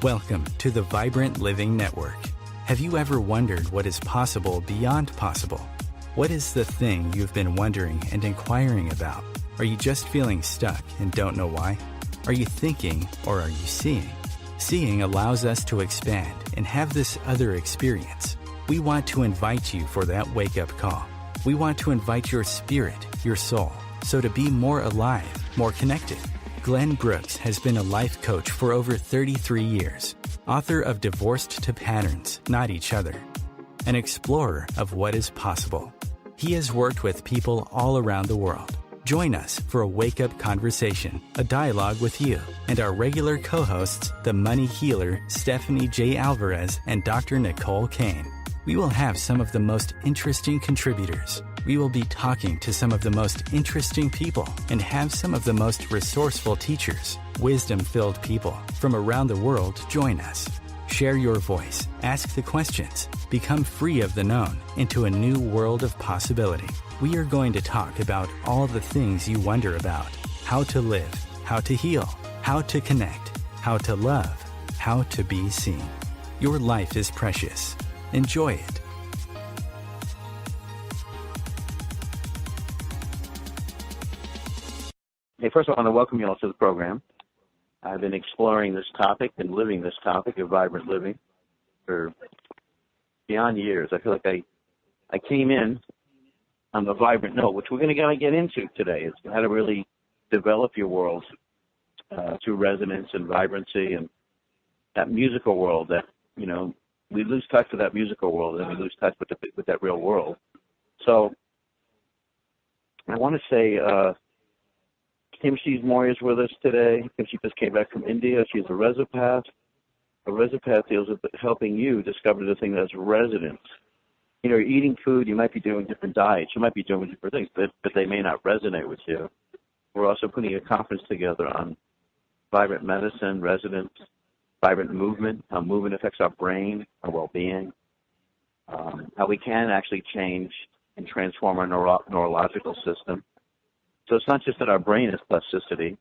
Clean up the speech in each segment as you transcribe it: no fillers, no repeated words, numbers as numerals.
Welcome to the Vibrant Living Network. Have you ever wondered what is possible beyond possible? What is the thing you've been wondering and inquiring about? Are you just feeling stuck and don't know why? Are you thinking or are you seeing? Seeing allows us to expand and have this other experience. We want to invite you for that wake-up call. We want to invite your spirit, your soul, so to be more alive, more connected. Glenn Brooks has been a life coach for over 33 years, author of Divorced to Patterns, Not Each Other, an explorer of what is possible. He has worked with people all around the world. Join us for a wake-up conversation, a dialogue with you, and our regular co-hosts, the money healer Stephanie J. Alvarez and Dr. Nicole Kane. We will have some of the most interesting contributors. We will be talking to some of the most interesting people and have some of the most resourceful teachers, wisdom-filled people from around the world join us. Share your voice, ask the questions, become free of the known into a new world of possibility. We are going to talk about all the things you wonder about: how to live, how to heal, how to connect, how to love, how to be seen. Your life is precious. Enjoy it. Hey, first I want to welcome you all to the program. I've been exploring this topic and living this topic of vibrant living for beyond years. I feel like I came in on the vibrant note, which we're going to get into today. It's how to really develop your world through resonance and vibrancy and that musical world that, you know, we lose touch with that musical world and we lose touch with that real world. So I want to say Kimchi Moyer is with us today. Kimchi just came back from India. She's a Resopath. A Resopath deals with helping you discover the thing that's resonance. You know, you're eating food, you might be doing different diets, you might be doing different things, but they may not resonate with you. We're also putting a conference together on vibrant medicine, resonance, vibrant movement, how movement affects our brain, our well-being, how we can actually change and transform our neurological system. So it's not just that our brain has plasticity,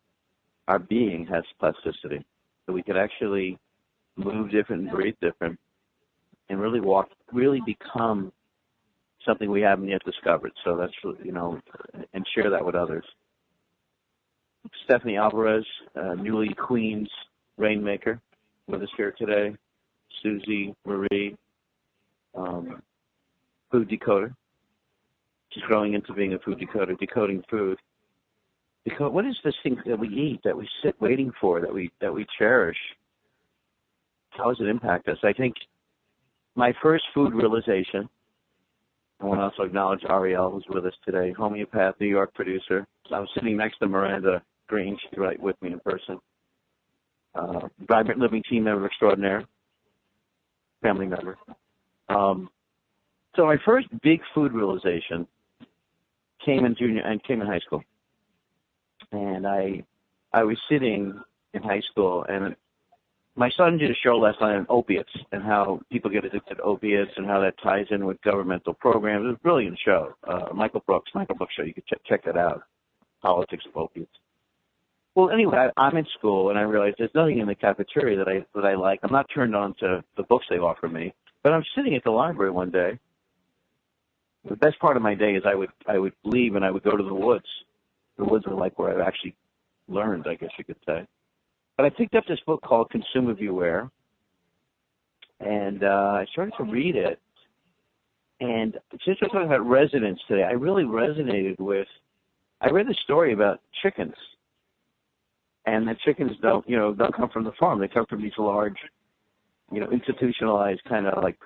our being has plasticity. So we could actually move different and breathe different and really become something we haven't yet discovered. So that's, you know, and share that with others. Stephanie Alvarez, newly Queen's Rainmaker, with us here today. Susie Marie, Food Decoder. She's growing into being a food decoder, decoding food. Because what is this thing that we eat, that we sit waiting for, that we cherish? How does it impact us? I think my first food realization, I want to also acknowledge Ariel, who's with us today, homeopath, New York producer. So I was sitting next to Miranda Green. She's right with me in person. Vibrant Living team member extraordinaire, family member. So my first big food realization came in high school. And I was sitting in high school, and my son did a show last night on opiates and how people get addicted to opiates and how that ties in with governmental programs. It was a brilliant show. Michael Brooks show. You could check that out. Politics of Opiates. Well, anyway, I'm in school, and I realized there's nothing in the cafeteria that I like. I'm not turned on to the books they offer me. But I'm sitting at the library one day. The best part of my day is I would leave and I would go to the woods. The woods are like where I've actually learned, I guess you could say. But I picked up this book called Consumer Beware, and I started to read it. And since we're talking about resonance today, I really resonated with. I read the story about chickens. And the chickens don't come from the farm. They come from these large, institutionalized kind of like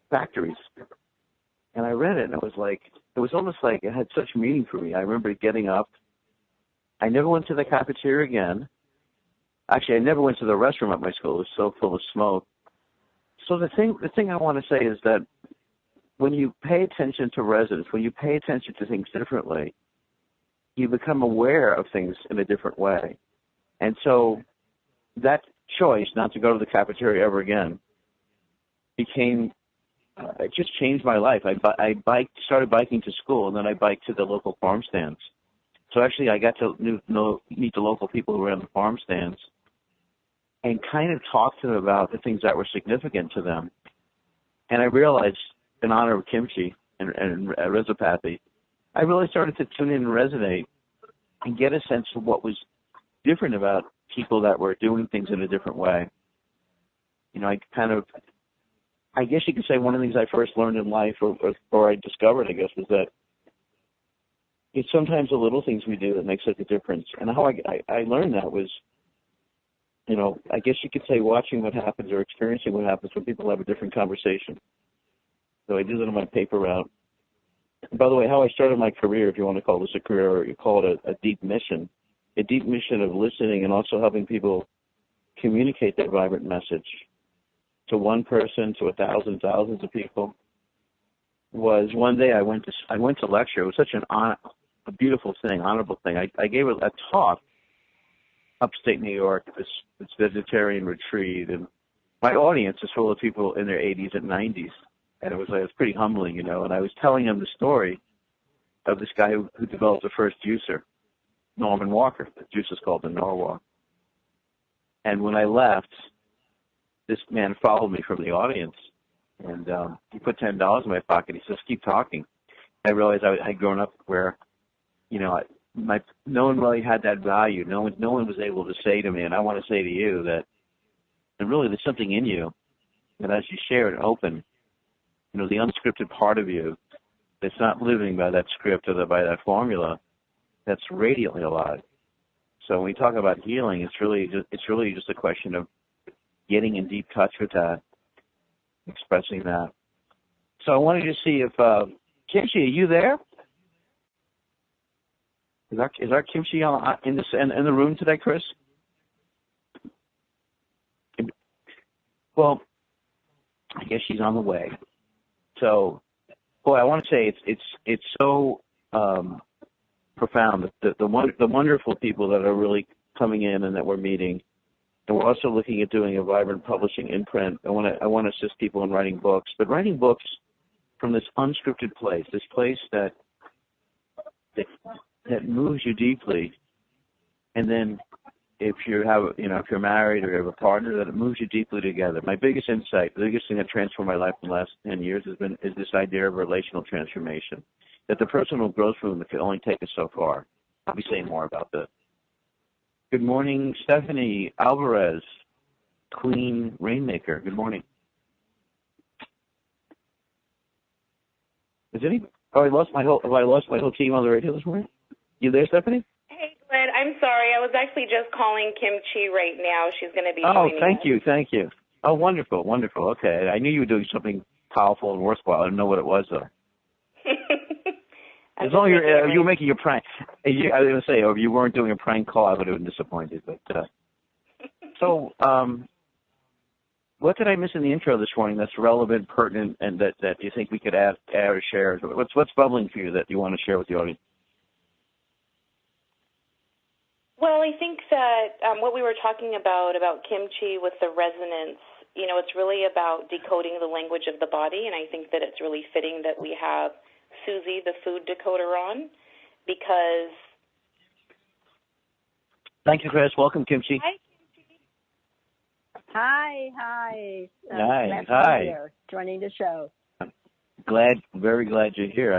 factories. And I read it, and it was almost like it had such meaning for me. I remember getting up. I never went to the cafeteria again. Actually, I never went to the restroom at my school. It was so full of smoke. So the thing I want to say is that when you pay attention to resonance, when you pay attention to things differently, you become aware of things in a different way. And so that choice not to go to the cafeteria ever again became, it just changed my life. I started biking to school, and then I biked to the local farm stands. So actually I got to meet the local people who were on the farm stands. and kind of talk to them about the things that were significant to them. And I realized, in honor of kimchi and Resopathy, I really started to tune in and resonate and get a sense of what was different about people that were doing things in a different way. I guess you could say one of the things I first learned in life, or I discovered, I guess, was that it's sometimes the little things we do that make such a difference. And how I learned that was, I guess you could say watching what happens or experiencing what happens when people have a different conversation. So I do that on my paper route. And by the way, how I started my career, if you want to call this a career, or you call it a deep mission of listening and also helping people communicate that vibrant message to one person, to thousands of people, was one day I went to lecture. It was such a beautiful thing, honorable thing. I gave a talk upstate New York at this vegetarian retreat, and my audience is full of people in their 80s and 90s, and it was pretty humbling, and I was telling them the story of this guy who developed the first juicer, Norman Walker. The juice is called the Norwalk. And when I left, this man followed me from the audience, and he put $10 in my pocket. He says, "Keep talking." I realized I had grown up where, no one really had that value. No one was able to say to me, and I want to say to you that, and really there's something in you that as you share it open, the unscripted part of you that's not living by that script or by that formula, that's radiantly alive. So when we talk about healing, it's really just a question of getting in deep touch with that, expressing that. So I wanted to see if Kimchi, are you there? Is our Kimchi in the room today, Chris? Well, I guess she's on the way. So, boy, I want to say it's so profound. The wonderful people that are really coming in and that we're meeting. And we're also looking at doing a vibrant publishing imprint. I want to assist people in writing books, but writing books from this unscripted place, this place that moves you deeply. And then if you're married or you have a partner, that it moves you deeply together. My biggest insight, the biggest thing that transformed my life in the last 10 years is this idea of relational transformation, that the personal growth movement can only take us so far. I'll be saying more about this. Good morning, Stephanie Alvarez, Queen Rainmaker. Good morning. I lost my whole team on the radio this morning? You there, Stephanie? Hey, Glenn. I'm sorry. I was actually just calling Kimchi right now. She's going to be joining us. Thank you. Oh, wonderful. Okay. I knew you were doing something powerful and worthwhile. I didn't know what it was, though. As long as you were making a prank. I was going to say, if you weren't doing a prank call, I would have been disappointed. But so, what did I miss in the intro this morning that's relevant, pertinent, and that you think we could add or share? What's bubbling for you that you want to share with the audience? Well, I think that what we were talking about kimchi with the resonance, it's really about decoding the language of the body, and I think that it's really fitting that we have Susie, the Food Decoder, on, because... Thank you, Chris. Welcome, Kimchi. Hi, Kimchi. Hi. Hi. Here, joining the show. Very glad you're here.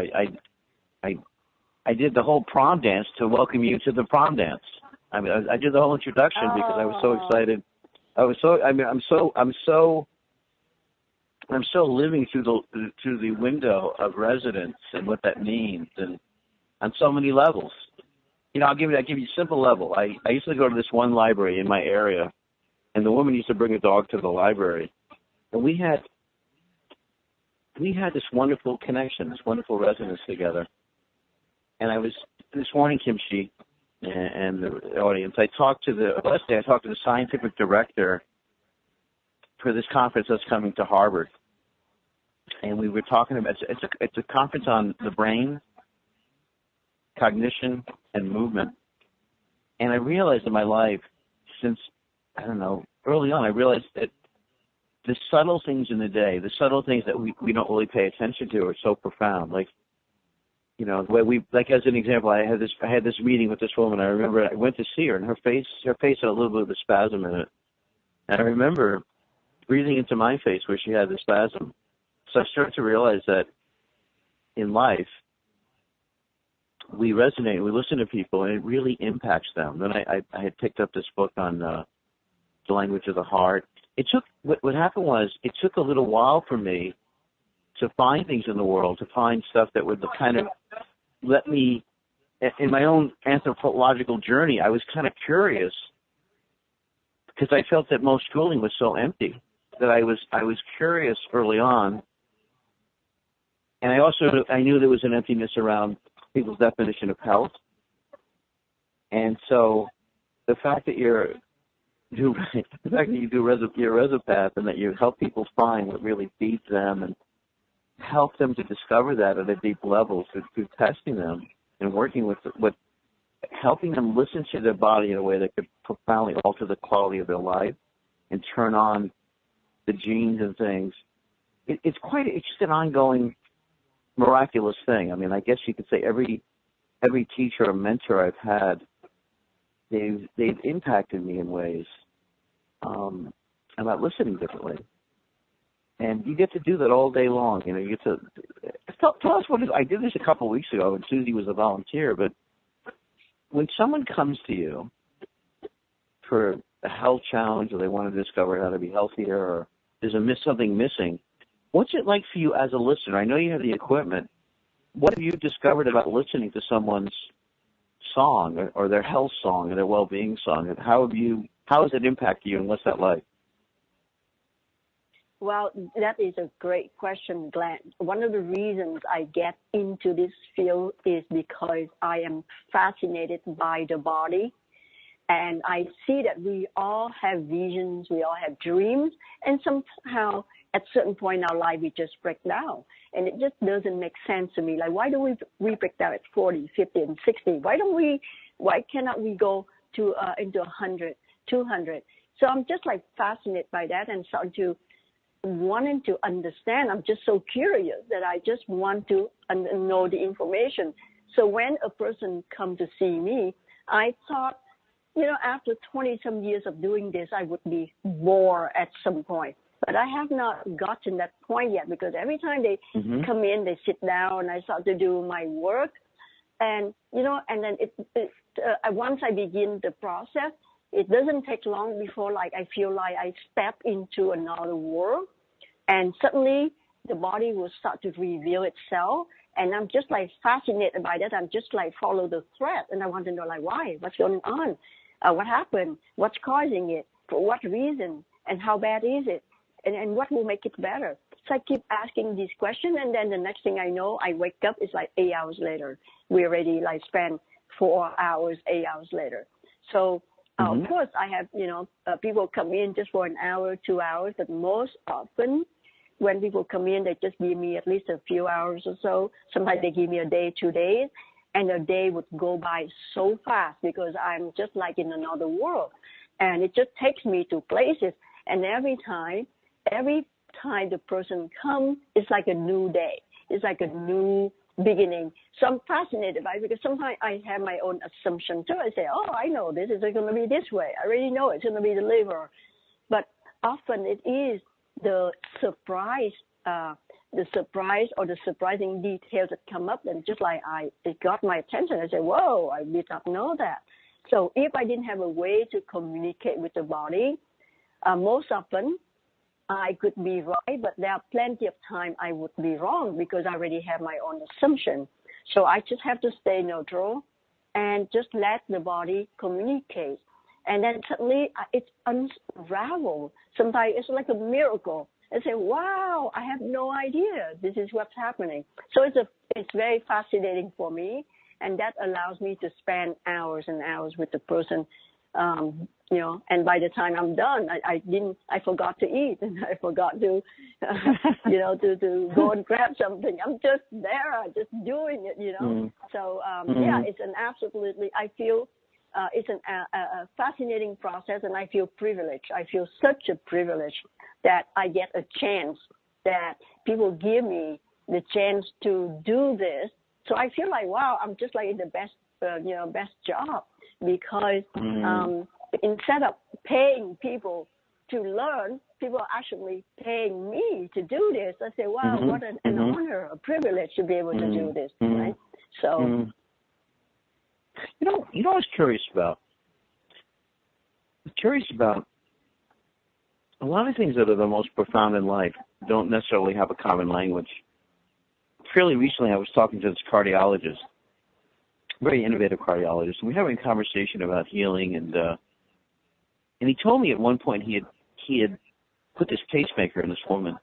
I did the whole prom dance to welcome you to the prom dance. I mean, I did the whole introduction because I was so excited. I'm still living through the window of resonance and what that means, and on so many levels. I'll give you a simple level. I used to go to this one library in my area, and the woman used to bring a dog to the library, and we had this wonderful connection, this wonderful resonance together. And I was this morning, Kimchi, and the audience. Last day I talked to the scientific director for this conference that's coming to Harvard, and we were talking about it's a conference on the brain, cognition, and movement. And I realized in my life, since early on, I realized that the subtle things in the day, the subtle things that we don't really pay attention to, are so profound. Like, as an example, I had this meeting with this woman. I remember I went to see her, and her face had a little bit of a spasm in it. And I remember breathing into my face where she had the spasm. So I started to realize that in life, we resonate, we listen to people, and it really impacts them. Then I had picked up this book on the language of the heart. It took, what happened was, it took a little while for me to find things in the world, to find stuff that would kind of let me, in my own anthropological journey, I was kind of curious because I felt that most schooling was so empty that I was curious early on. And I knew there was an emptiness around people's definition of health. And so the fact that you're a Resopath and that you help people find what really feeds them and help them to discover that at a deep level through testing them and working with helping them listen to their body in a way that could profoundly alter the quality of their life and turn on the genes and things. It's just an ongoing miraculous thing. I mean, I guess you could say every teacher or mentor I've had, they've impacted me in ways about listening differently. And you get to do that all day long. You know, you get to tell us what I did this a couple of weeks ago when Susie was a volunteer. But when someone comes to you for a health challenge, or they want to discover how to be healthier, or there's something missing, what's it like for you as a listener? I know you have the equipment. What have you discovered about listening to someone's song or their health song or their well-being song? And how has it impacted you, and what's that like? Well, that is a great question, Glenn. One of the reasons I get into this field is because I am fascinated by the body. And I see that we all have visions, we all have dreams, and somehow at a certain point in our life we just break down. And it just doesn't make sense to me. Like, why do we break down at 40, 50, and 60? Why cannot we go to into 100, 200? So I'm just like fascinated by that and starting to wanting to understand. I'm just so curious that I just want to know the information. So when a person come to see me, I thought, after 20-some years of doing this, I would be bored at some point. But I have not gotten that point yet, because every time they come in, they sit down, and I start to do my work. And, and then once I begin the process, it doesn't take long before, I feel like I step into another world, and suddenly the body will start to reveal itself, and I'm just fascinated by that. I'm just follow the thread, and I want to know why, what's going on, what happened, what's causing it, for what reason, and how bad is it, and what will make it better. So I keep asking these questions, and then the next thing I know, I wake up, it's 8 hours later. We already spend 4 hours, 8 hours later. So of course, I have, people come in just for an hour, 2 hours, but most often when people come in, they just give me at least a few hours or so. Sometimes they give me a day, 2 days, and a day would go by so fast because I'm just in another world. And it just takes me to places. And every time the person comes, it's like a new day. It's like a new beginning. So I'm fascinated by it, because sometimes I have my own assumption too. I say, I know this is going to be this way. I already know it's going to be the liver. But often it is the surprise or the surprising details that come up, and just it got my attention. I say, whoa, I did not know that. So if I didn't have a way to communicate with the body, most often I could be right, but there are plenty of time I would be wrong because I already have my own assumption. So I just have to stay neutral and just let the body communicate. And then suddenly it unravels. Sometimes it's like a miracle. I say, wow, I have no idea this is what's happening. So it's very fascinating for me, and that allows me to spend hours and hours with the person. And by the time I'm done, I forgot to eat, and I forgot to, to go and grab something. I'm just there, just doing it, So, it's an absolutely, I feel it's a fascinating process, and I feel privileged. I feel such a privilege that I get a chance, that people give me the chance to do this. So I feel wow, I'm just in the best job, because instead of paying people to learn, people are actually paying me to do this. I say, wow, what an honor, a privilege to be able to do this, right? So, you know what I was curious about? I'm curious about a lot of things that are the most profound in life don't necessarily have a common language. Fairly recently, I was talking to this cardiologist, very innovative cardiologist, and we were having a conversation about healing, and he told me at one point he had put this pacemaker in this woman,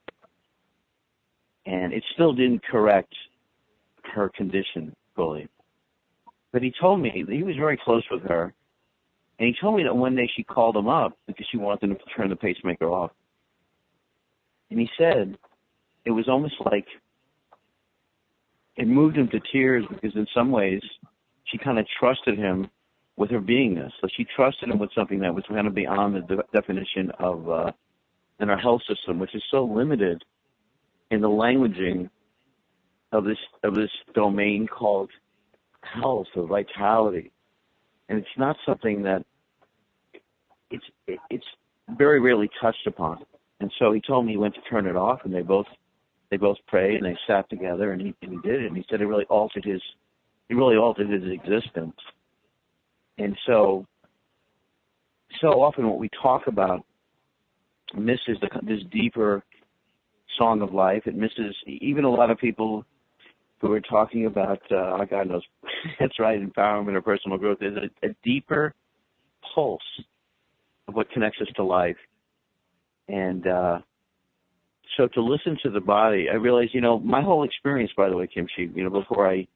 and it still didn't correct her condition fully. But he told me that he was very close with her, and he told me that one day she called him up because she wanted him to turn the pacemaker off. And he said it was almost like it moved him to tears because in some ways she kind of trusted him with her beingness. So she trusted him with something that was kind of beyond the definition of in our health system, which is so limited in the languaging of this domain called health or vitality. And it's not something that it's very rarely touched upon. And so he told me he went to turn it off, and they both prayed and they sat together, and he did it. And he said it really altered his existence. And so often what we talk about misses this deeper song of life. It misses even a lot of people who are talking about, God knows, that's right, empowerment or personal growth. There's a deeper pulse of what connects us to life. And so to listen to the body, I realized, my whole experience, by the way, Kimchi, before I,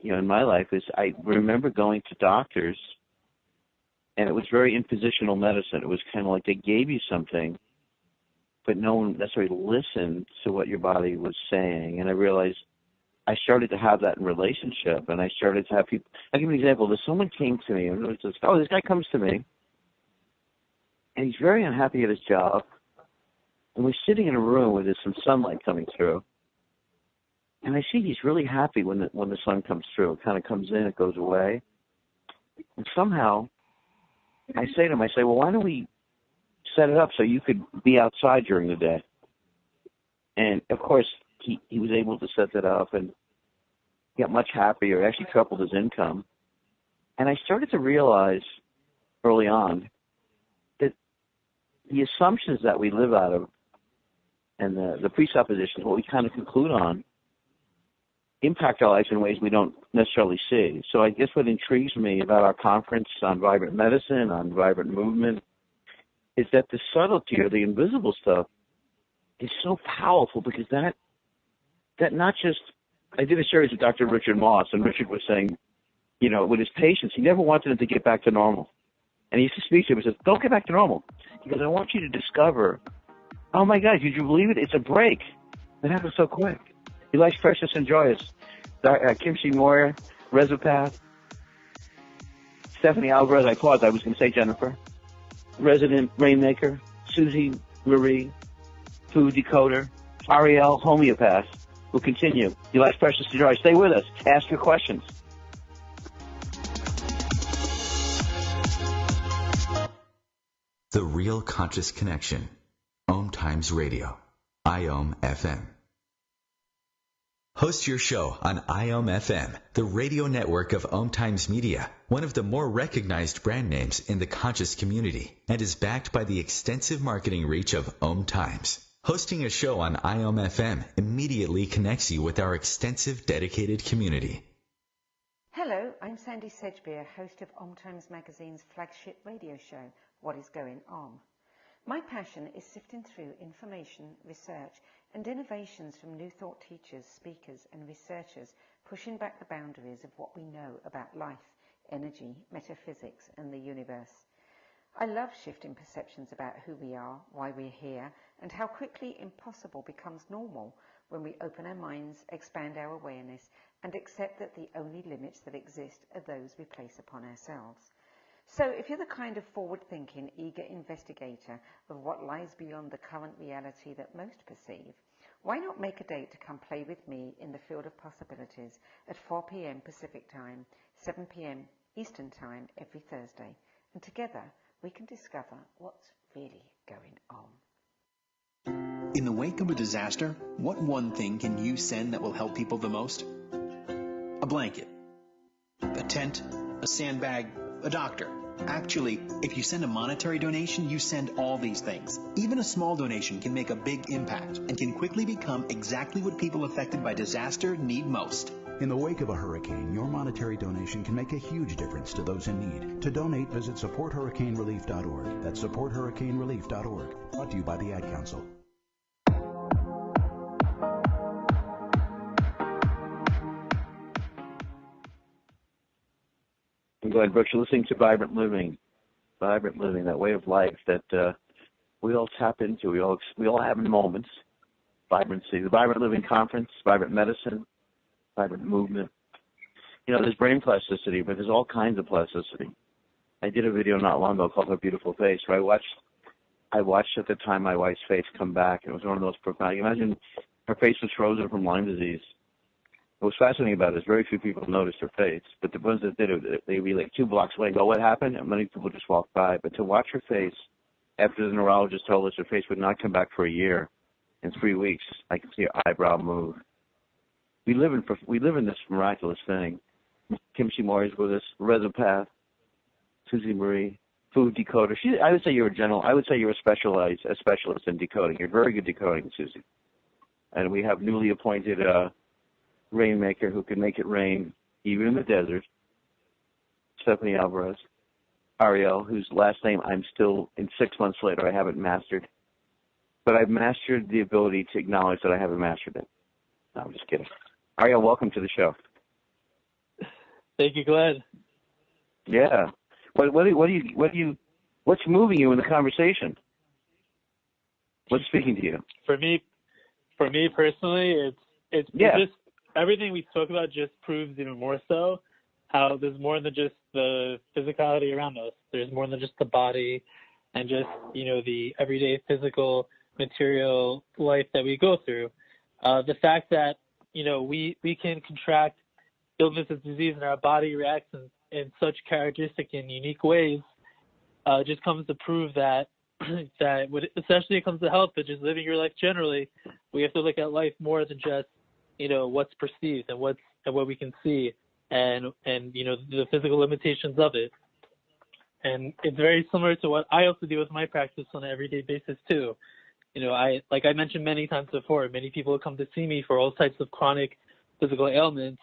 in my life, is I remember going to doctors, and it was very impositional medicine. It was kind of like they gave you something, but no one necessarily listened to what your body was saying. And I realized I started to have that in relationship, and I started to have people. I'll give you an example. If someone came to me and was just, this guy comes to me, and he's very unhappy at his job, and we're sitting in a room where there's some sunlight coming through, and I see he's really happy when the sun comes through. It kind of comes in, it goes away, and somehow I say to him, well, why don't we set it up so you could be outside during the day? And of course, he was able to set that up and get much happier, actually tripled his income. And I started to realize early on that the assumptions that we live out of and the presuppositions, what we kind of conclude on, impact our lives in ways we don't necessarily see. So I guess what intrigues me about our conference on vibrant medicine, on vibrant movement, is that the subtlety or the invisible stuff is so powerful, because that not just, I did a series with Dr. Richard Moss, and Richard was saying, with his patients, he never wanted them to get back to normal. And he used to speak to him and says, don't get back to normal. He goes, I want you to discover, oh my God, did you believe it? It's a break. It happens so quick. Your life's precious and joyous. Kimchi Moyer, Resopathy, Stephanie Alvarez, I paused, I was going to say Jennifer, Resident Rainmaker, Susie Marie, Food Decoder, Ariel, Homeopath, will continue. Your life's precious and joyous. Stay with us. Ask your questions. The Real Conscious Connection. OMTimes Radio. IOM FM. Host your show on IOM FM, the radio network of OMTimes Media, one of the more recognized brand names in the conscious community, and is backed by the extensive marketing reach of OMTimes. Hosting a show on IOM FM immediately connects you with our extensive dedicated community. Hello, I'm Sandy Sedgbeer, host of OMTimes Magazine's flagship radio show, What is Going On? My passion is sifting through information, research, and innovations from new thought teachers, speakers, and researchers, pushing back the boundaries of what we know about life, energy, metaphysics, and the universe. I love shifting perceptions about who we are, why we're here, and how quickly impossible becomes normal when we open our minds, expand our awareness, and accept that the only limits that exist are those we place upon ourselves. So if you're the kind of forward-thinking, eager investigator of what lies beyond the current reality that most perceive, why not make a date to come play with me in the field of possibilities at 4 p.m. Pacific Time, 7 p.m. Eastern Time every Thursday, and together we can discover what's really going on? In the wake of a disaster, what one thing can you send that will help people the most? A blanket, a tent, a sandbag, a doctor. Actually, if you send a monetary donation, you send all these things. Even a small donation can make a big impact and can quickly become exactly what people affected by disaster need most. In the wake of a hurricane, your monetary donation can make a huge difference to those in need. To donate, visit supporthurricanerelief.org. That's supporthurricanerelief.org. Brought to you by the Ad Council. Go ahead, Brooks. You're listening to Vibrant Living, that way of life that we all tap into. We all have moments. Vibrancy, the Vibrant Living Conference, Vibrant Medicine, Vibrant Movement. There's brain plasticity, but there's all kinds of plasticity. I did a video not long ago called Her Beautiful Face, where I watched at the time my wife's face come back, and it was one of those profound. Imagine her face was frozen from Lyme disease. What was fascinating about it is very few people noticed her face, but the ones that did it, they'd be like 2 blocks away and go, "What happened?" And many people just walked by. But to watch her face, after the neurologist told us her face would not come back for a year, in 3 weeks, I could see her eyebrow move. We live in this miraculous thing. Kimchi Moyer is with us, Resopathy, Susie Marie, Food Decoder. I would say you're a specialist in decoding. You're very good decoding, Susie. And we have newly appointed rainmaker who can make it rain even in the desert, Stephanie Alvarez. Ariel, whose last name I'm still, in 6 months later, I haven't mastered. But I've mastered the ability to acknowledge that I haven't mastered it. No, I'm just kidding. Ariel, welcome to the show. Thank you, Glenn. Yeah. What's moving you in the conversation? What's speaking to you? For me personally, it's just everything we spoke about just proves even more so how there's more than just the physicality around us. There's more than just the body and just, the everyday physical material life that we go through. The fact that, we can contract illness and disease and our body reacts in such characteristic and unique ways just comes to prove that especially when it comes to health, but just living your life generally, we have to look at life more than just, what's perceived and what we can see and the physical limitations of it. And it's very similar to what I also do with my practice on an everyday basis too. Like I mentioned many times before, many people come to see me for all types of chronic physical ailments,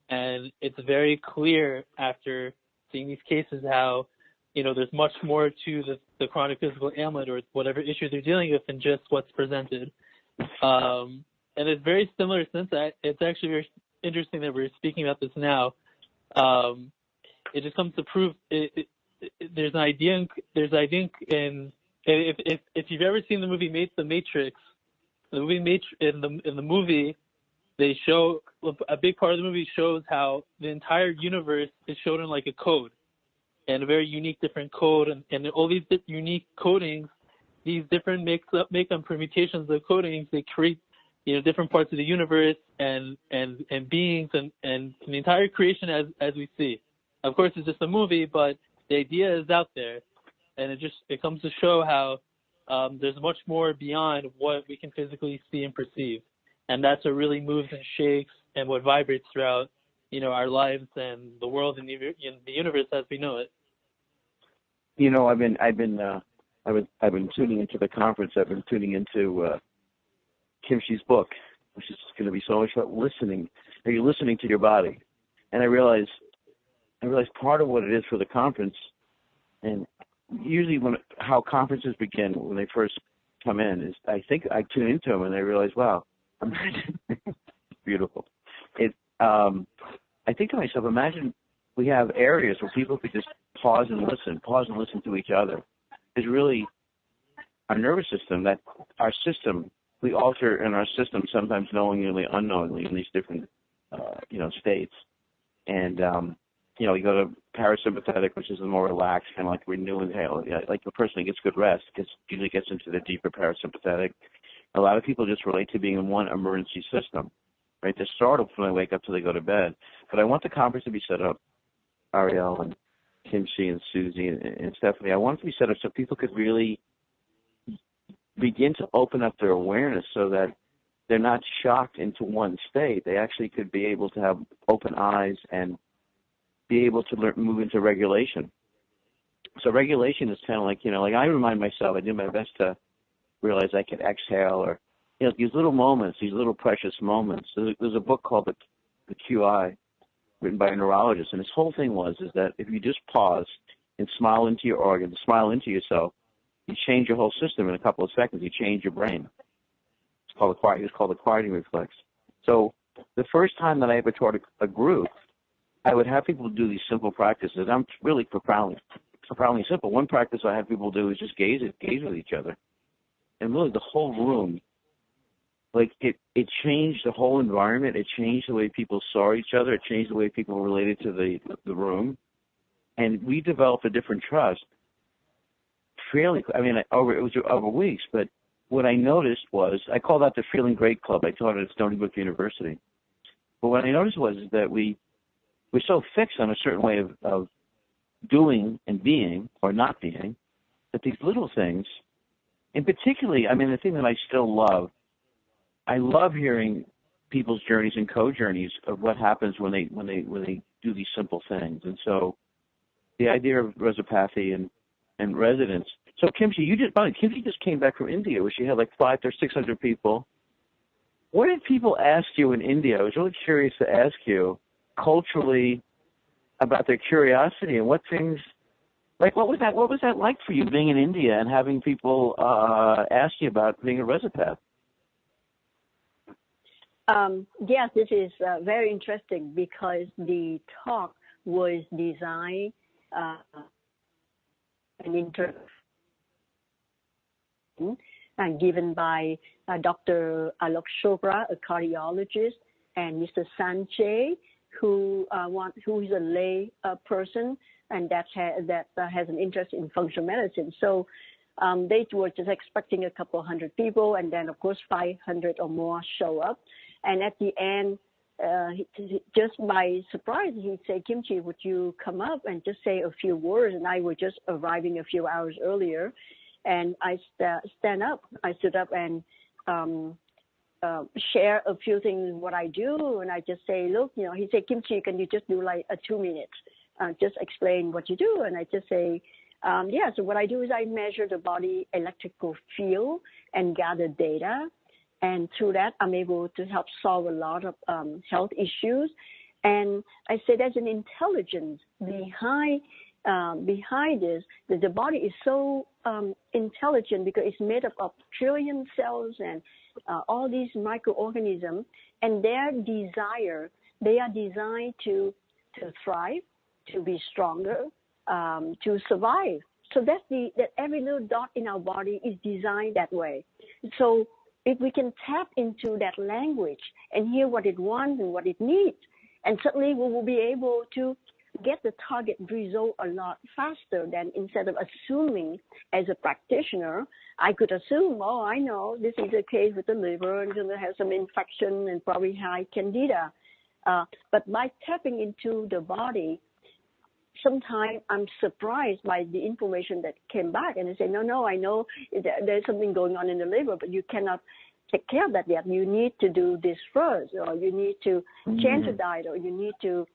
and it's very clear after seeing these cases how, there's much more to the chronic physical ailment or whatever issue they're dealing with than just what's presented. And it's very similar since that. It's actually very interesting that we're speaking about this now. It just comes to prove there's an idea in if you've ever seen the movie The Matrix, in the movie they show a big part of the movie shows how the entire universe is shown in like a code, and a very unique different code, and all these unique codings, these different make-up permutations of codings, they create different parts of the universe and beings and the entire creation as we see. Of course, it's just a movie, but the idea is out there, and it comes to show how there's much more beyond what we can physically see and perceive, and that's what really moves and shakes and what vibrates throughout our lives and the world and the universe as we know it. I've been tuning into the conference. I've been tuning into Kimchi's book, which is going to be so much about listening. Are you listening to your body? And I realized part of what it is for the conference, and usually how conferences begin when they first come in is I think I tune into them and I realize, wow, imagine beautiful. I think to myself, imagine we have areas where people could just pause and listen to each other. Is really our nervous system, that our system, we alter in our system sometimes knowingly, unknowingly in these different, states. And, you go to parasympathetic, which is the more relaxed, kind of like renew and like the person who gets good rest usually gets into the deeper parasympathetic. A lot of people just relate to being in one emergency system, right? They're startled when they wake up till they go to bed. But I want the conference to be set up, Ariel and Kimchi and Susie and Stephanie, I want it to be set up so people could really begin to open up their awareness so that they're not shocked into one state. They actually could be able to have open eyes and be able to move into regulation. So regulation is kind of like, like I remind myself, I do my best to realize I can exhale, or, these little moments, these little precious moments. So there's a book called The QI, written by a neurologist, and his whole thing is that if you just pause and smile into your organs, smile into yourself, you change your whole system in a couple of seconds. You change your brain. It's called the quieting reflex. So the first time that I ever taught a group, I would have people do these simple practices. I'm really profoundly simple. One practice I have people do is just gaze with each other, and really the whole room, like it changed the whole environment. It changed the way people saw each other. It changed the way people related to the room, and we developed a different trust. It was over weeks, but what I noticed was, I call that the Feeling Great Club. I taught it at Stony Brook University. But what I noticed was that we're so fixed on a certain way of doing and being or not being, that these little things, and particularly, the thing that I still love, I love hearing people's journeys and co-journeys of what happens when they do these simple things. And so the idea of Resopathy and residents. So Kimchi just came back from India, where she had like 500 or 600 people. What did people ask you in India? I was really curious to ask you culturally about their curiosity, and what things, like what was that like for you being in India and having people ask you about being a resopath? Yes, this is very interesting, because the talk was designed an introduction given by Dr. Alok Chopra, a cardiologist, and Mr. Sanjay, who is a lay person, and that has an interest in functional medicine. So they were just expecting a couple hundred people, and then of course 500 or more show up. And at the end, just by surprise, he'd say, "Kimchi, would you come up and just say a few words?" And I was just arriving a few hours earlier, and I stood up and share a few things, what I do. And I just say, look, he said, "Kimchi, can you just do like 2 minutes? Just explain what you do." And I just say, so what I do is I measure the body electrical field and gather data. And through that, I'm able to help solve a lot of health issues. And I say there's an intelligence behind this, that the body is so intelligent, because it's made up of trillion cells and all these microorganisms, and they are designed to thrive, to be stronger, to survive. So that every little dot in our body is designed that way. So if we can tap into that language and hear what it wants and what it needs, and certainly we will be able to get the target result a lot faster than, instead of assuming as a practitioner, I could assume, I know this is a case with the liver and going to have some infection and probably high candida. But by tapping into the body, sometimes I'm surprised by the information that came back, and I say, no, I know there's something going on in the liver, but you cannot take care of that yet. You need to do this first, or you need to change the diet, or you need to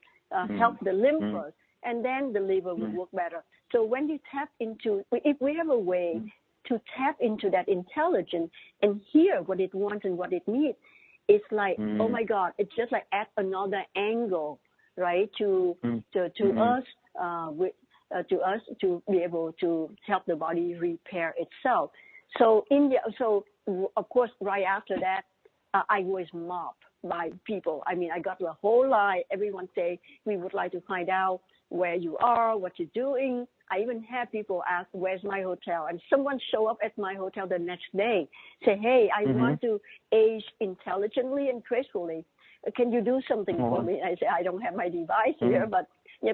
help the lymph first, and then the liver will work better. So when you tap into, if we have a way to tap into that intelligence and hear what it wants and what it needs, it's like, oh my God, it's just like add another angle, right, to us to be able to help the body repair itself. So of course, right after that, I was mobbed by people. I got the whole line. Everyone say, we would like to find out where you are, what you're doing. I even had people ask, where's my hotel? And someone show up at my hotel the next day, say, hey, I want to age intelligently and gracefully. Can you do something for me? I say, I don't have my device here, but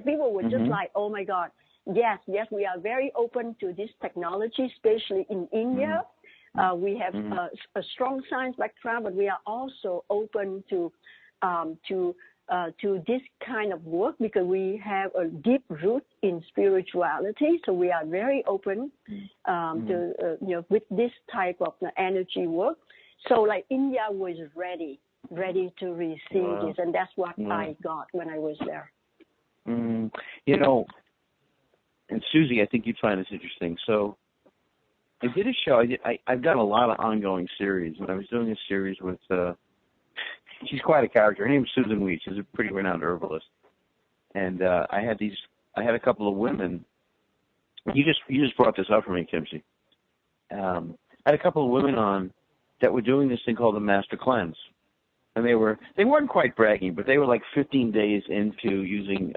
people were just like, oh my God, yes, we are very open to this technology, especially in India. We have a strong science background, but we are also open to to this kind of work because we have a deep root in spirituality. So we are very open to with this type of energy work. So like India was ready to receive this, and that's what I got when I was there. You know, and Susie, I think you'd find this interesting. So I did a show. I've done a lot of ongoing series, and I was doing a series with. She's quite a character. Her name's Susan Weed. She's a pretty renowned herbalist, and I had a couple of women. You just brought this up for me, Kimchi. I had a couple of women on that were doing this thing called the Master Cleanse, and they weren't quite bragging, but they were like 15 days into using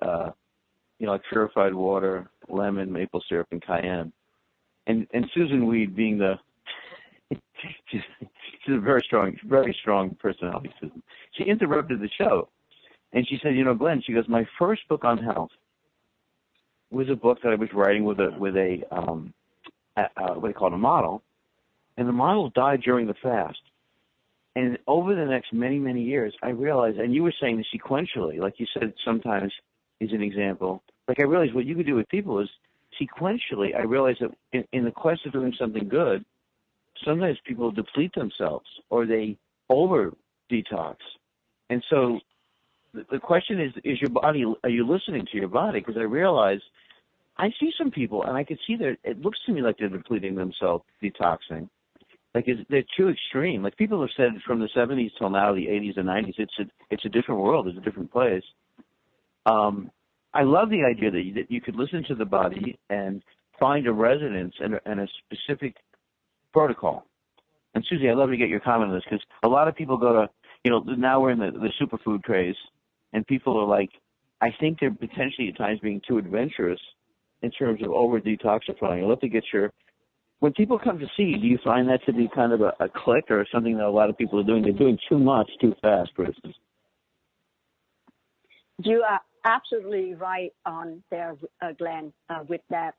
like purified water, lemon, maple syrup, and cayenne. And Susan Weed being the she's a very strong personality, Susan. She interrupted the show, and she said, Glenn, she goes, my first book on health was a book that I was writing with a what they call a model, and the model died during the fast. And over the next many, many years, I realized, and you were saying the sequentially, like you said, sometimes is an example. Like I realized what you could do with people is sequentially. I realized that in the quest of doing something good, sometimes people deplete themselves or they over detox. And so the question is your body, are you listening to your body? Because I realize I see some people and I can see that it looks to me like they're depleting themselves, detoxing. Like they're too extreme. Like people have said from the 70s till now, the 80s and 90s, it's a different world, it's a different place. I love the idea that you could listen to the body and find a resonance and a specific protocol. And Susie, I'd love to get your comment on this because a lot of people go to, now we're in the superfood craze, and people are like, I think they're potentially at times being too adventurous in terms of over detoxifying. I'd love to get when people come to see you, do you find that to be kind of a click or something that a lot of people are doing? They're doing too much too fast, for instance. You are absolutely right on there, Glenn, with that.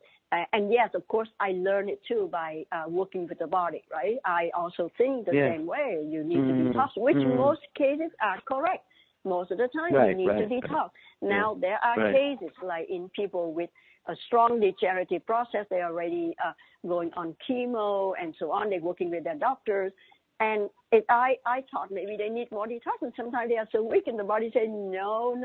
And yes, of course, I learned it too by working with the body, right? I also think the same way. You need to detox, which in most cases are correct. Most of the time, you need to detox. Now, there are cases like in people with a strong degenerative process, they're already going on chemo and so on. They're working with their doctors. And I thought maybe they need more detox. And sometimes they are so weak and the body says, no.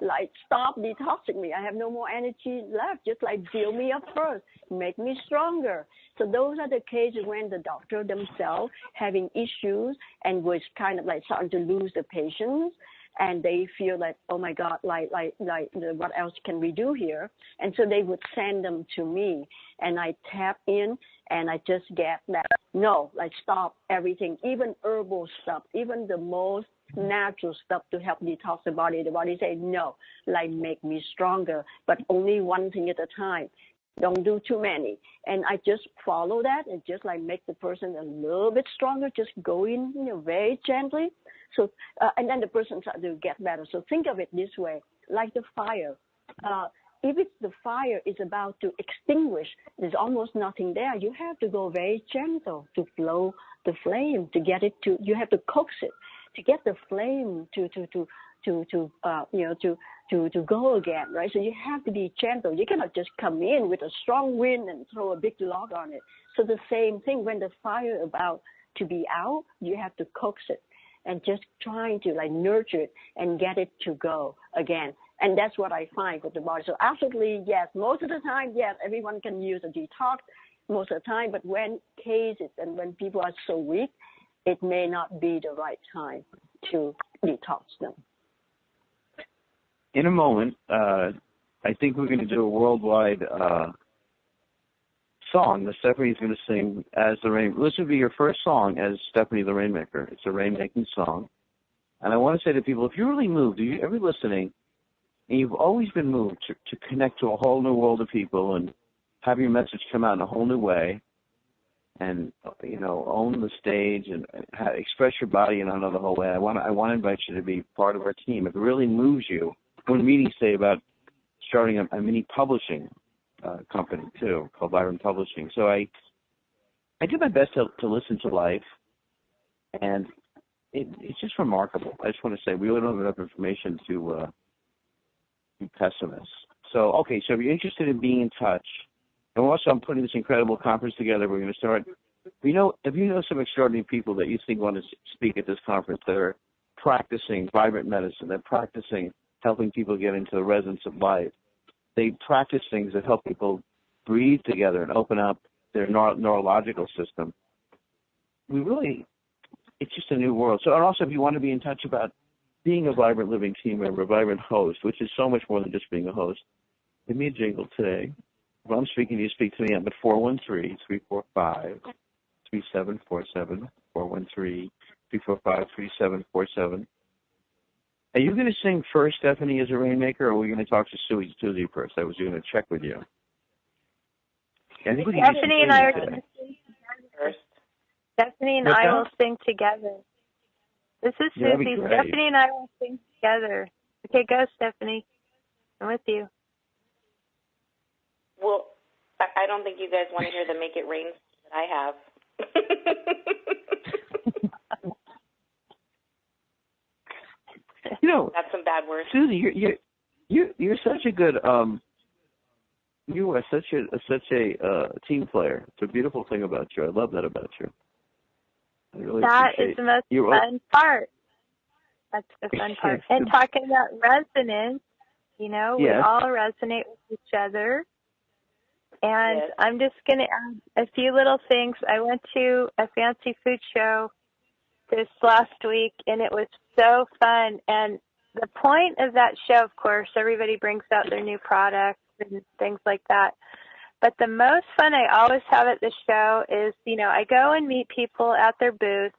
Like, stop detoxing me. I have no more energy left. Just like fill me up first. Make me stronger. So those are the cases when the doctor themselves having issues and was kind of like starting to lose the patience. And they feel like, oh my God, like, what else can we do here? And so they would send them to me, and I tap in, and I just get that, no, like stop everything, even herbal stuff, even the most natural stuff to help detox the body. The body say no, like make me stronger, but only one thing at a time. Don't do too many. And I just follow that and just like make the person a little bit stronger, just go in, very gently. So, and then the person starts to get better. So think of it this way, like the fire. If the fire is about to extinguish, there's almost nothing there. You have to go very gentle to blow the flame, to get it to, you have to coax it, to get the flame to go again, right? So you have to be gentle. You cannot just come in with a strong wind and throw a big log on it. So the same thing, when the fire is about to be out, you have to coax it and just trying to like nurture it and get it to go again. And that's what I find with the body. So absolutely, yes, most of the time, yes, everyone can use a detox most of the time, but when cases and when people are so weak, it may not be the right time to detox them. In a moment, I think we're going to do a worldwide song that Stephanie's going to sing as the rain. This would be your first song as Stephanie the Rainmaker. It's a rainmaking song. And I want to say to people, if you're really moved, if you're ever listening, and you've always been moved to connect to a whole new world of people and have your message come out in a whole new way and, own the stage and express your body in another whole way, I want to invite you to be part of our team. If it really moves you, when meetings say about starting a mini publishing company, too, called Byron Publishing. So I do my best to listen to life and it's just remarkable. I just want to say we really don't have enough information to be pessimists. So, okay, so if you're interested in being in touch, and also I'm putting this incredible conference together. We're going to start. If you know some extraordinary people that you think want to speak at this conference that are practicing vibrant medicine, they're practicing helping people get into the resonance of life. They practice things that help people breathe together and open up their neurological system. It's just a new world. So, and also if you want to be in touch about being a vibrant living team member, a vibrant host, which is so much more than just being a host, give me a jingle today. If I'm speaking to you, speak to me. I'm at 413-345-3747, 413-345-3747. Are you going to sing first, Stephanie, as a rainmaker, or are we going to talk to Susie first? I was going to check with you. Stephanie and I are going to sing first. Stephanie and I will sing together. This is Susie. Stephanie and I will sing together. Okay, go, Stephanie. I'm with you. Well, I don't think you guys want to hear the Make It Rain that I have. That's some bad words. Susie, you're such a good you are such a team player. It's a beautiful thing about you. I love that about you. I really that is the most fun part. That's the fun part. And talking about resonance, we all resonate with each other. And I'm just going to add a few little things. I went to a fancy food show this last week, and it was so fun. And the point of that show, of course, everybody brings out their new products and things like that. But the most fun I always have at the show is, I go and meet people at their booth.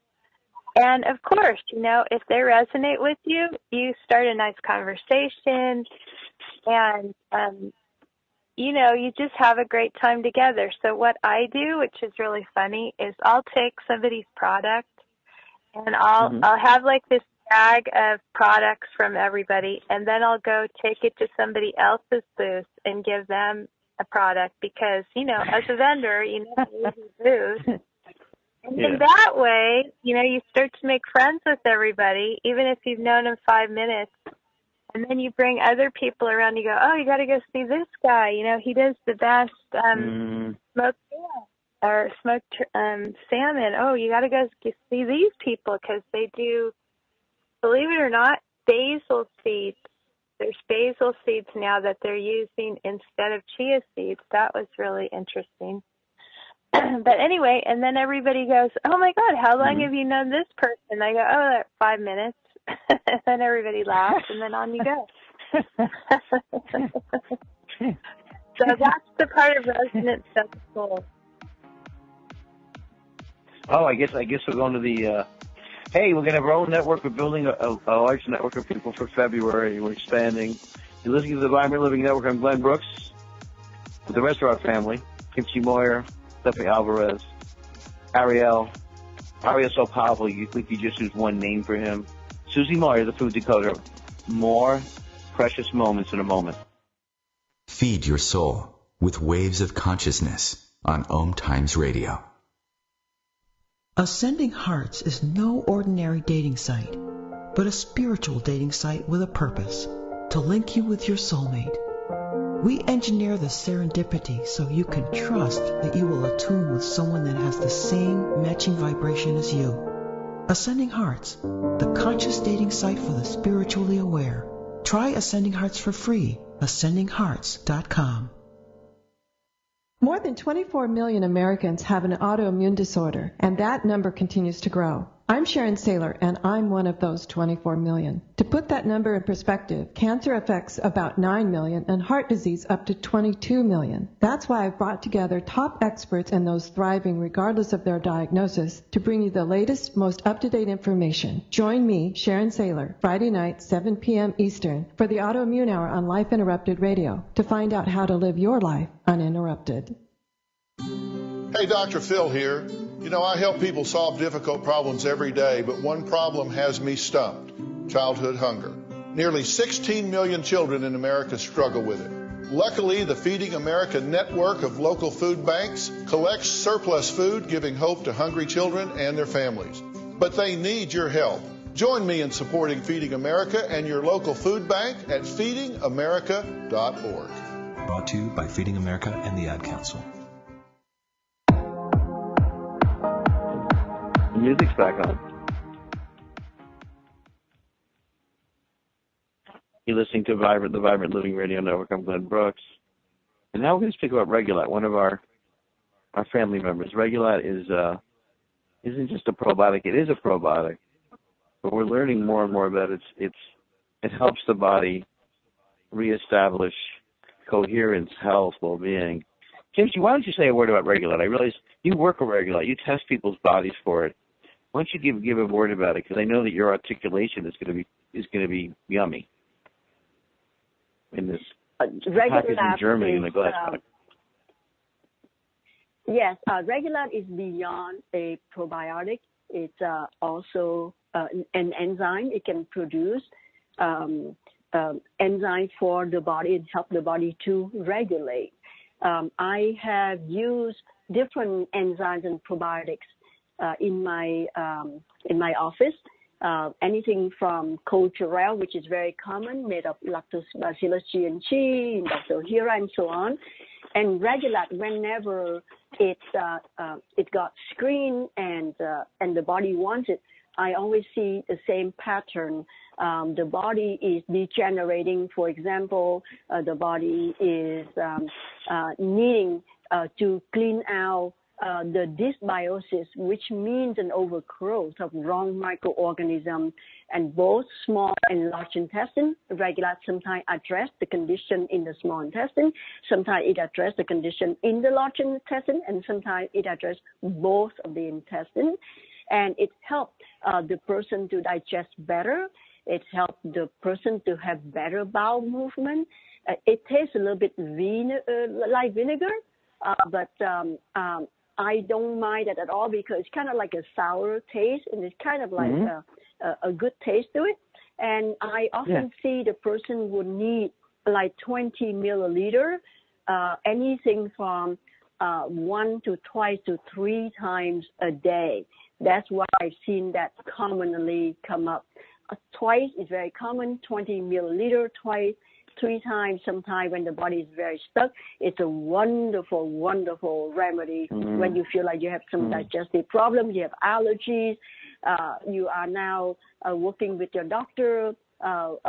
And, of course, if they resonate with you, you start a nice conversation. And, you just have a great time together. So what I do, which is really funny, is I'll take somebody's product and I'll have like this bag of products from everybody, and then I'll go take it to somebody else's booth and give them a product because, as a vendor, you use your booth. And in that way, you start to make friends with everybody, even if you've known them 5 minutes. And then you bring other people around. You go, oh, you got to go see this guy. He does the best smoked salmon. Oh, you got to go see these people because they do, believe it or not, basil seeds. There's basil seeds now that they're using instead of chia seeds. That was really interesting. But anyway, and then everybody goes, oh, my God, how long have you known this person? I go, 5 minutes. And then everybody laughs, and then on you go. So that's the part of resonance that's cool. Oh, I guess we're going to the. Hey, we're going to have our own network. We're building a large network of people for February. We're expanding. You're listening to the Vibrant Living Network. I'm Glenn Brooks with the rest of our family: Kimchi Moyer, Stephanie Alvarez, Ariel. Ariel's so powerful. You think you just use one name for him. Susie Marie, the Food Decoder. More precious moments in a moment. Feed your soul with waves of consciousness on OMTimes Radio. Ascending Hearts is no ordinary dating site, but a spiritual dating site with a purpose, to link you with your soulmate. We engineer the serendipity so you can trust that you will attune with someone that has the same matching vibration as you. Ascending Hearts, the conscious dating site for the spiritually aware. Try Ascending Hearts for free. AscendingHearts.com. More than 24 million Americans have an autoimmune disorder, and that number continues to grow. I'm Sharon Saylor, and I'm one of those 24 million. To put that number in perspective, cancer affects about 9 million and heart disease up to 22 million. That's why I've brought together top experts and those thriving regardless of their diagnosis to bring you the latest, most up-to-date information. Join me, Sharon Saylor, Friday night, 7 p.m. Eastern, for the Autoimmune Hour on Life Interrupted Radio to find out how to live your life uninterrupted. Hey, Dr. Phil here. I help people solve difficult problems every day, but one problem has me stumped: childhood hunger. Nearly 16 million children in America struggle with it. Luckily, the Feeding America network of local food banks collects surplus food, giving hope to hungry children and their families. but they need your help. Join me in supporting Feeding America and your local food bank at feedingamerica.org. Brought to you by Feeding America and the Ad Council. The music's back on. You're listening to the Vibrant Living Radio Network. I'm Glenn Brooks. And now we're going to speak about Regulat, one of our family members. Regulat isn't just a probiotic. It is a probiotic. But we're learning more and more about it. It helps the body reestablish coherence, health, well-being. Kimchi, why don't you say a word about Regulat? I realize you work with Regulat. You test people's bodies for it. Why don't you give a word about it? Because I know that your articulation is going to be yummy in this package in Germany in the glass box. Yes, Regulat is beyond a probiotic. It's also an enzyme. It can produce enzyme for the body and help the body to regulate. I have used different enzymes and probiotics in my office. Anything from culturelle, which is very common, made of lactobacillus GNG, Lactohera, and so on. And Regulat, whenever it got screened and the body wants it, I always see the same pattern. The body is degenerating. For example, the body is needing to clean out the dysbiosis, which means an overgrowth of wrong microorganisms, and both small and large intestine. Regulat sometimes address the condition in the small intestine, sometimes it address the condition in the large intestine, and sometimes it address both of the intestine. And it helps the person to digest better. It helps the person to have better bowel movement. It tastes a little bit like vinegar, but I don't mind it at all because it's kind of like a sour taste, and it's kind of like a good taste to it. And I often see the person would need like 20 milliliter, anything from 1 to twice to 3 times a day. That's why I've seen that commonly come up. Twice is very common, 20 milliliter, twice, 3 times, sometimes when the body is very stuck. It's a wonderful, wonderful remedy when you feel like you have some digestive problems, you have allergies, you are now working with your doctor for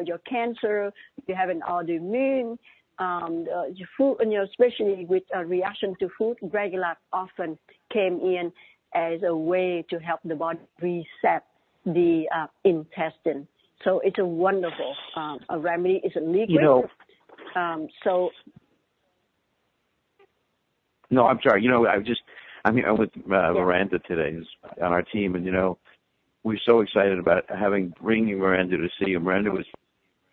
your cancer, you have an autoimmune, food, especially with a reaction to food. Regulat often came in as a way to help the body reset the intestine. So it's a wonderful a remedy. It's a liquid. No, I'm sorry. I'm here with Miranda today, who's on our team, and we're so excited about bringing Miranda to see you.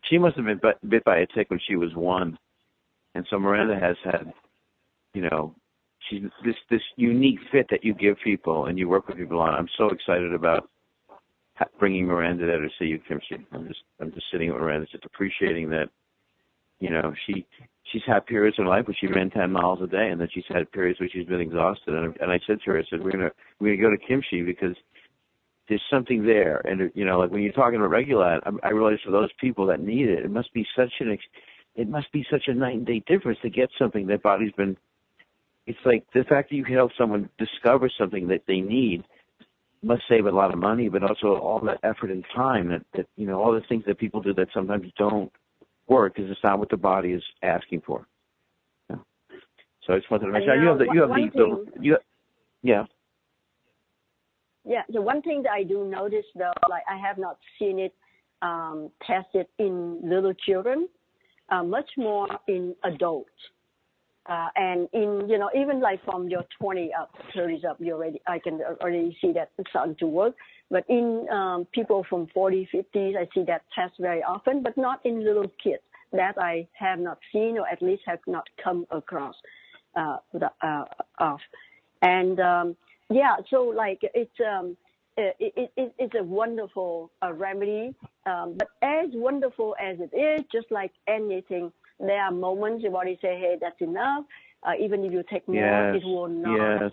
She must have been bit by a tick when she was 1, and so Miranda has had, she's this unique fit that you give people and you work with people on. I'm so excited about bringing Miranda there to see you, Kimchi. I'm just sitting with Miranda, just appreciating that, she's had periods in life where she ran 10 miles a day, and then she's had periods where she's been exhausted. And I said to her, we're gonna go to Kimchi because there's something there. And like when you're talking about Regulat, I realize for those people that need it, it must be such a night and day difference to get something that body's been. It's like the fact that you can help someone discover something that they need must save a lot of money, but also all that effort and time that all the things that people do that sometimes don't work because it's not what the body is asking for. Yeah. So I just wanted to mention the one thing that I do notice though, like I have not seen it tested in little children, much more in adults. And in, even like from your 20 up, 30s up, I can already see that it's starting to work. But in people from 40, 50s, I see that test very often, but not in little kids. That I have not seen, or at least have not come across of. And so like it's a wonderful remedy. But as wonderful as it is, just like anything, there are moments your body say, hey, that's enough. Even if you take more, it will not.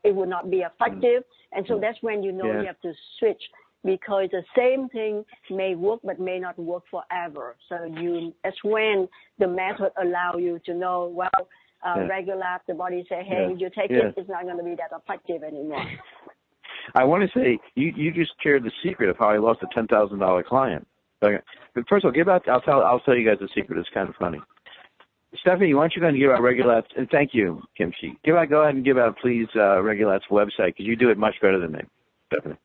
It will not be effective. And so that's when you know you have to switch, because the same thing may work but may not work forever. So that's when the method allow you to know, regular, the body say, hey, if you take it, it's not going to be that effective anymore. I want to say, you just shared the secret of how I lost a $10,000 client. But first of all, I'll tell you guys the secret. It's kind of funny. Stephanie, why don't you go ahead and give out Regulat's, and thank you, Kimchi. Go ahead and give out, please, Regulat's website, because you do it much better than me, Stephanie.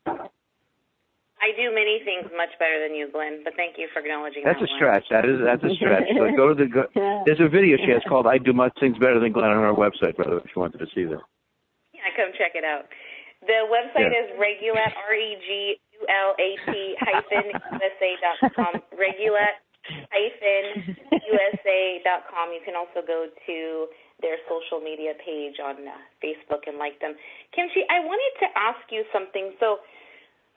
I do many things much better than you, Glenn, but thank you for acknowledging that. That's a stretch. That's a stretch. So there's a video she has called I Do Much Things Better Than Glenn on our website, brother, if you wanted to see that. Yeah, come check it out. The website is Regulat, REGULAT-USA.com, Regulat-USA.com. You can also go to their social media page on Facebook and like them. Kimchi, I wanted to ask you something. So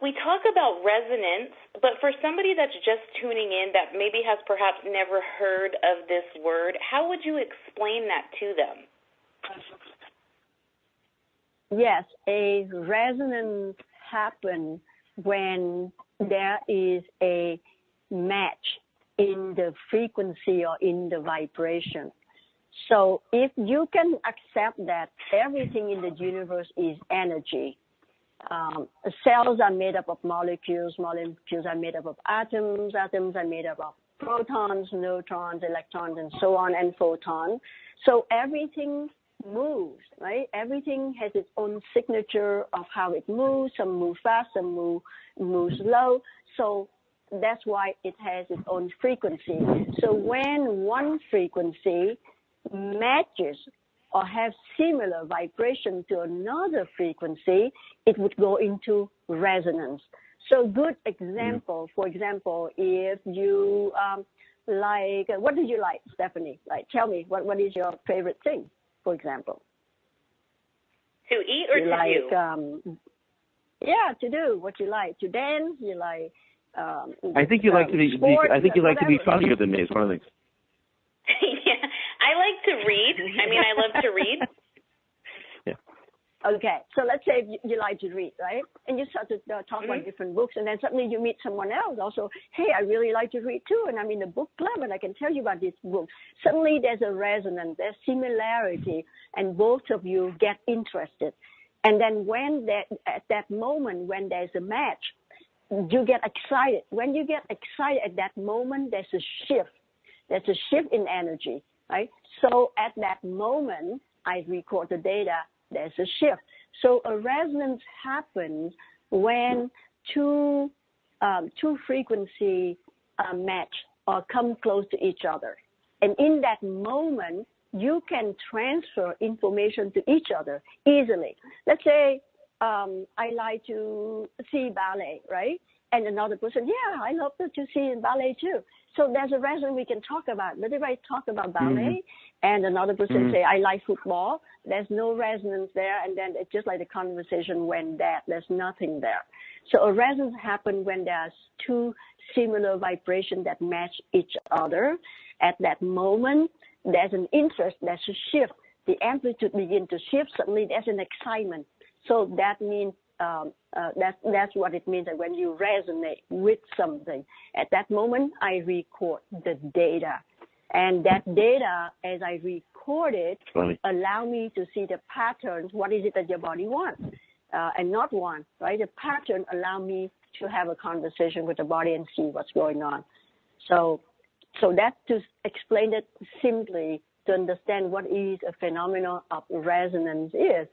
we talk about resonance, but for somebody that's just tuning in that maybe has perhaps never heard of this word, how would you explain that to them? Yes, a resonance happens when there is a match in the frequency or in the vibration. So if you can accept that everything in the universe is energy, cells are made up of molecules, molecules are made up of atoms, atoms are made up of protons, neutrons, electrons, and so on, and photons. So everything moves, right? Everything has its own signature of how it moves. Some move fast, some move slow. So that's why it has its own frequency. So when one frequency matches or have similar vibration to another frequency, it would go into resonance. So good example, for example, if you what do you like, Stephanie? Like, tell me, what is your favorite thing, for example? To eat or to do? To do what you like. To dance, you like. I think you like to be. I think you like to be funnier than me. Is one of the things. Yeah, I like to read. I mean, I love to read. Yeah. Okay, so let's say you like to read, right? And you start to talk about different books, and then suddenly you meet someone else also. Hey, I really like to read too, and I'm in a book club, and I can tell you about this book. Suddenly there's a resonance, there's similarity, and both of you get interested. And then at that moment when there's a match, you get excited. When you get excited at that moment, there's a shift. There's a shift in energy, right? So at that moment, I record the data, there's a shift. So a resonance happens when two frequencies match or come close to each other. And in that moment, you can transfer information to each other easily. Let's say I like to see ballet, right? And another person, I love to see ballet too. So there's a resonance we can talk about. But if I talk about ballet and another person say, I like football, there's no resonance there. And then it's just like the conversation went dead. There's nothing there. So a resonance happens when there's two similar vibrations that match each other. At that moment, there's an interest, there's a shift. The amplitude begins to shift. Suddenly there's an excitement. So that means that's what it means that when you resonate with something. At that moment, I record the data. And that data, as I record it, allow me to see the patterns. What is it that your body wants and not want, right? The pattern allow me to have a conversation with the body and see what's going on. So that to explain it simply, to understand what is a phenomenon of resonance is.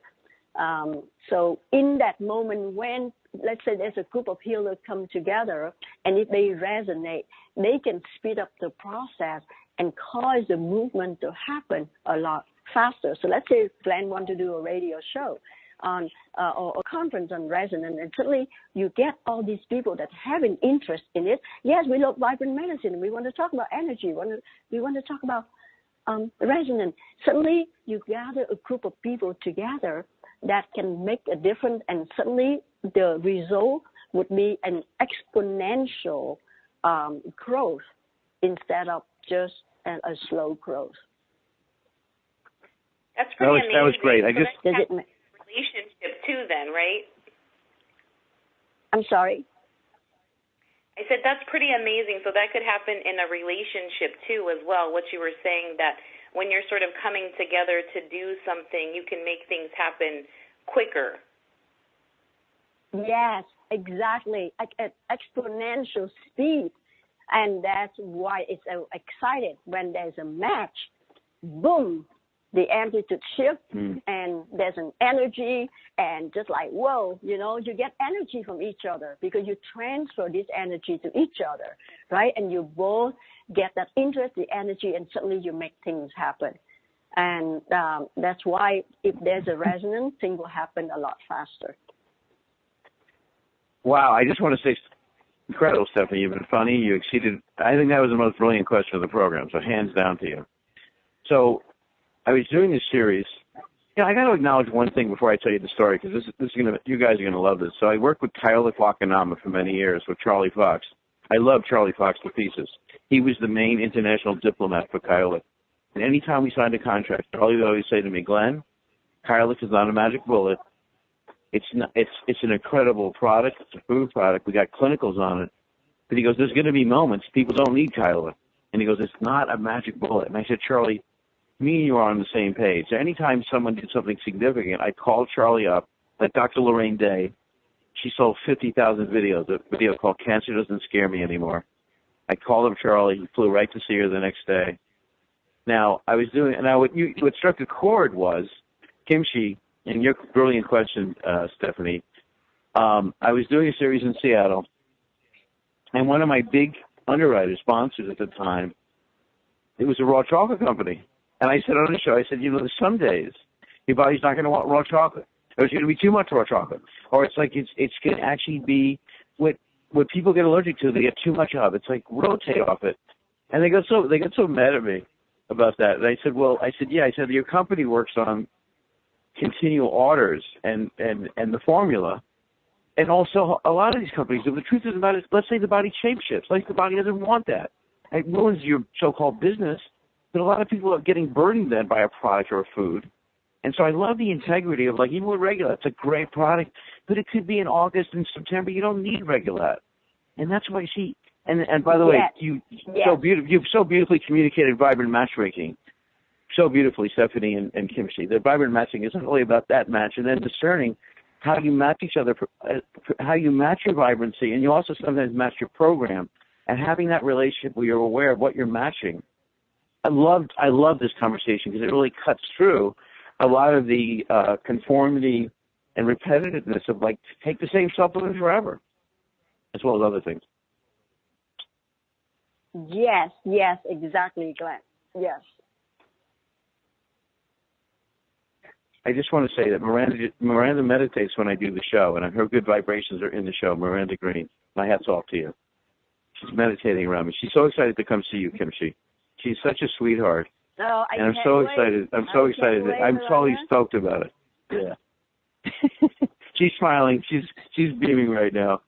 So in that moment when, let's say there's a group of healers come together, and if they resonate, they can speed up the process and cause the movement to happen a lot faster. So let's say Glenn wants to do a radio show on or a conference on resonance, and suddenly you get all these people that have an interest in it. Yes, we love vibrant medicine. We want to talk about energy. We want to talk about resonance. Suddenly you gather a group of people together that can make a difference, and suddenly the result would be an exponential growth instead of just a slow growth. That's pretty amazing. That was great. I just relationship too, then, right? I'm sorry. I said that's pretty amazing. So that could happen in a relationship too, as well. What you were saying, that when you're sort of coming together to do something, you can make things happen quicker. Yes, exactly. At exponential speed. And that's why it's so exciting when there's a match. Boom, the amplitude shifts, and there's an energy, and just like, whoa, you get energy from each other because you transfer this energy to each other, right? And you both get that interest, the energy, and suddenly you make things happen. And that's why if there's a resonance, things will happen a lot faster. Wow, I just want to say, incredible, Stephanie. You've been funny. You exceeded. I think that was the most brilliant question of the program. So hands down to you. So I was doing this series. I got to acknowledge one thing before I tell you the story, because you guys are gonna love this. So I worked with Kyle Wakanama for many years with Charlie Fox. I love Charlie Fox to pieces. He was the main international diplomat for Kyle. And anytime we signed a contract, Charlie would always say to me, Glenn, Kyle is not a magic bullet. It's an incredible product. It's a food product. We got clinicals on it. But he goes, there's going to be moments people don't need Kyla. And he goes, it's not a magic bullet. And I said, Charlie, me and you are on the same page. So anytime someone did something significant, I called Charlie up, like Dr. Lorraine Day. She sold 50,000 videos. A video called Cancer Doesn't Scare Me Anymore. I called up Charlie. He flew right to see her the next day. Now, what struck a chord was Kimchi. And your brilliant question, Stephanie. I was doing a series in Seattle, and one of my big underwriters, sponsors at the time, it was a raw chocolate company. And I said on the show, I said, there's some days your body's not going to want raw chocolate, or it's going to be too much raw chocolate, or it's like it's going to actually be what people get allergic to. They get too much of. It's like rotate off it, and they got so mad at me about that. And I said, your company works on continual orders and the formula, and also a lot of these companies, the truth is about it, let's say the body shape shifts, like the body doesn't want that. It ruins your so-called business, but a lot of people are getting burdened then by a product or a food. And so I love the integrity of, like, even with Regulat, it's a great product, but it could be in August and September, you don't need Regulat. And that's why and by the way, you've so beautifully communicated vibrant matchmaking. So beautifully, Stephanie and Kimchi. The vibrant matching isn't only about that match, and then discerning how you match each other, how you match your vibrancy, and you also sometimes match your program, and having that relationship where you're aware of what you're matching. I love this conversation because it really cuts through a lot of the conformity and repetitiveness of, like, take the same supplement forever, as well as other things. Yes, exactly, Glenn. Yes. I just want to say that Miranda meditates when I do the show, and her good vibrations are in the show. Miranda Green, my hat's off to you. She's meditating around me. She's so excited to come see you, Kimchi. She's such a sweetheart. Oh, I'm so excited. I'm totally stoked about it. Yeah. She's smiling. She's beaming right now.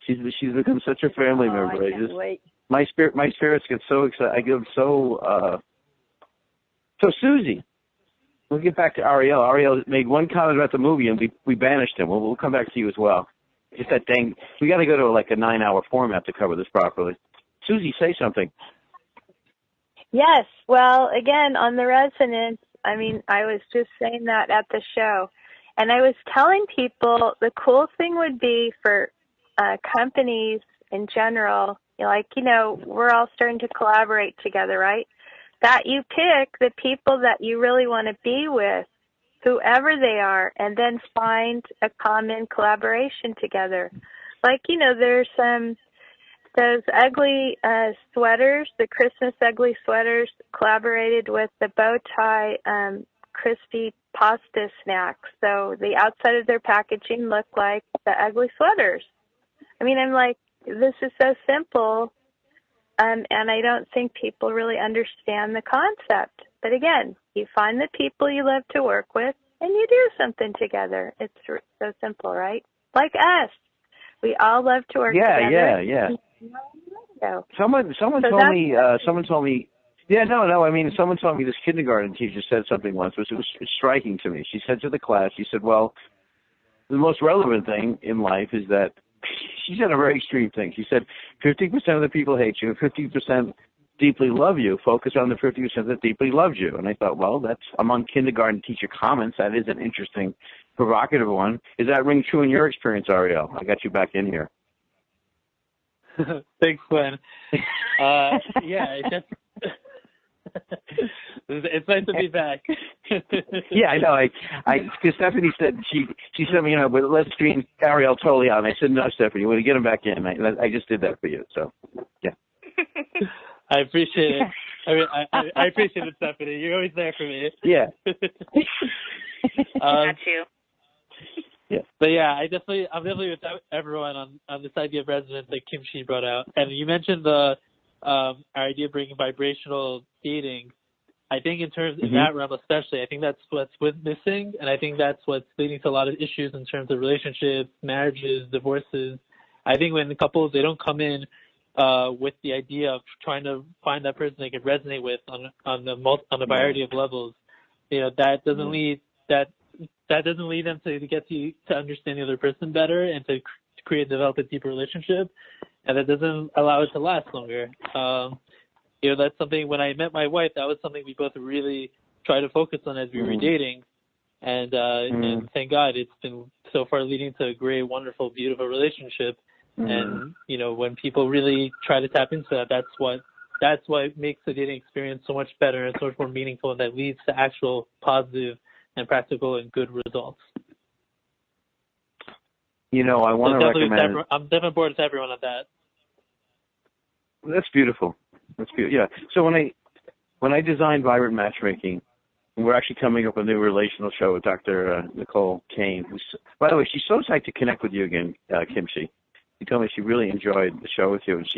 She's become such a family member. I can't wait. My spirits get so excited. I get so Susie. We'll get back to Ariel. Ariel made one comment about the movie, and we banished him. We'll come back to you as well. Just that dang. We got to go to like a 9-hour format to cover this properly. Susie, say something. Yes. Well, again, on the resonance, I was just saying that at the show, and I was telling people the cool thing would be for companies in general, we're all starting to collaborate together, right? That you pick the people that you really want to be with, whoever they are, and then find a common collaboration together. Like, there's those ugly sweaters, the Christmas ugly sweaters collaborated with the bow tie crispy pasta snacks. So the outside of their packaging looked like the ugly sweaters. I'm like, this is so simple. And I don't think people really understand the concept. But again, you find the people you love to work with, and you do something together. It's so simple, right? Like us. We all love to work together. Yeah. Someone told me Yeah, no. I mean, someone told me this kindergarten teacher said something once, which was striking to me. She said to the class, she said, well, the most relevant thing in life is that, she said a very extreme thing. She said, 50% of the people hate you, 50% deeply love you. Focus on the 50% that deeply loves you. And I thought, well, that's among kindergarten teacher comments. That is an interesting, provocative one. Is that ring true in your experience, Ariel? I got you back in here. Thanks, Glenn. Yeah, it's nice to be back. Yeah, I know. Because Stephanie said she said, but let's screen Ariel totally out. And I said, no, Stephanie, we're going to get him back in. I just did that for you. So, yeah. I appreciate it. I appreciate it, Stephanie. You're always there for me. Yeah. Got you. Yeah. But yeah, I'm definitely with everyone on this idea of resonance that Kimchi brought out. And you mentioned the our idea of bringing vibrational dating. I think in terms of that realm especially, I think that's what's missing, and I think that's what's leading to a lot of issues in terms of relationships, marriages, divorces. I think when the couples, they don't come in with the idea of trying to find that person they can resonate with on a variety of levels, that doesn't lead them to get to understand the other person better and to develop a deeper relationship, and that doesn't allow it to last longer. That's something, when I met my wife, that was something we both really tried to focus on as we were dating, and thank God it's been so far leading to a great, wonderful, beautiful relationship. And when people really try to tap into that, that's what makes the dating experience so much better and so much more meaningful, and that leads to actual positive and practical and good results. I want to recommend. I'm definitely bored with everyone on that. That's beautiful. That's beautiful. Yeah. So when I designed Vibrant Matchmaking, we're actually coming up with a new relational show with Dr. Nicole Kane. Who's, by the way, she's so psyched to connect with you again, Kimchi. She told me she really enjoyed the show with you, and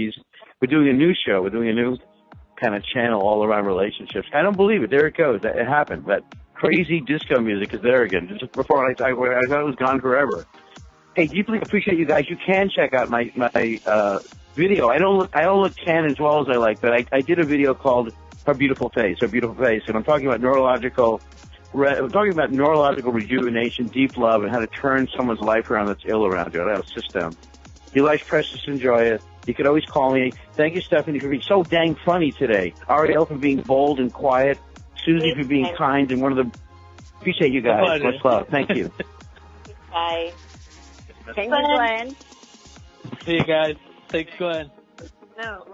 we're doing a new show. We're doing a new kind of channel all around relationships. I don't believe it. There it goes. It happened. That crazy disco music is there again. Just before I thought it was gone forever. Hey, deeply appreciate you guys. You can check out my video. I don't look tan as well as I like, but I did a video called Her Beautiful Face, and I'm talking about neurological rejuvenation, deep love, and how to turn someone's life around that's ill around you. I have a system. If you like Precious, enjoy it. You could always call me. Thank you, Stephanie, for being so dang funny today. Ariel for being bold and quiet. Susie for being kind and appreciate you guys. Much love. Thank you. Bye. Thank you, Glenn. See you guys. Thanks, Glenn. No.